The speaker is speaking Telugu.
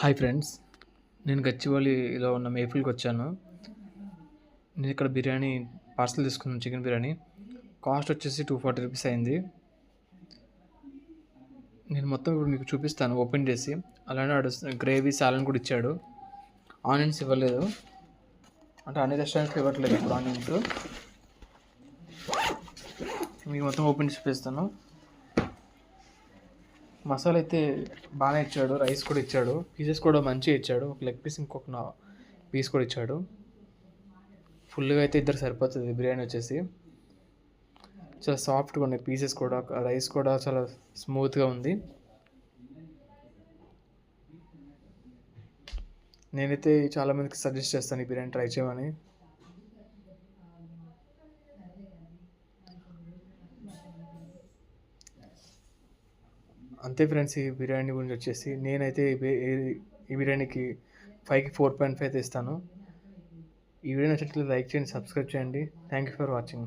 హాయ్ ఫ్రెండ్స్, నేను గచ్చిబౌలిలో ఉన్న మేఫిల్కి వచ్చాను. నేను ఇక్కడ బిర్యానీ పార్సల్ తీసుకున్నాను. చికెన్ బిర్యానీ కాస్ట్ వచ్చేసి 240 రూపీస్ అయింది. నేను మొత్తం ఇప్పుడు మీకు చూపిస్తాను ఓపెన్ చేసి. అలానే గ్రేవీ సాలన్ కూడా ఇచ్చాడు. ఆనియన్స్ ఇవ్వలేదు, అంటే అన్ని రెస్టారెంట్స్కి ఇవ్వట్లేదు ఇప్పుడు ఆనియన్స్. మీకు మొత్తం ఓపెన్ చేసి చూపిస్తాను. మసాలా అయితే బాగానే ఇచ్చాడు, రైస్ కూడా ఇచ్చాడు, పీసెస్ కూడా మంచిగా ఇచ్చాడు. ఒక లెగ్ పీస్ ఇంకొక పీస్ కూడా ఇచ్చాడు. ఫుల్గా అయితే ఇద్దరు సరిపోతుంది. బిర్యానీ వచ్చేసి చాలా సాఫ్ట్గా ఉన్నాయి పీసెస్ కూడా, రైస్ కూడా చాలా స్మూత్గా ఉంది. నేనైతే చాలామందికి సజెస్ట్ చేస్తాను ఈ బిర్యానీ ట్రై చేయమని. అంతే ఫ్రెండ్స్, ఈ బిర్యానీ గురించి వచ్చేసి నేనైతే ఈ బిర్యానీకి 5కి 4.5 అయితే ఇస్తాను. ఈ వీడియో నచ్చినట్లయితే లైక్ చేయండి, సబ్స్క్రైబ్ చేయండి. Thank you for watching.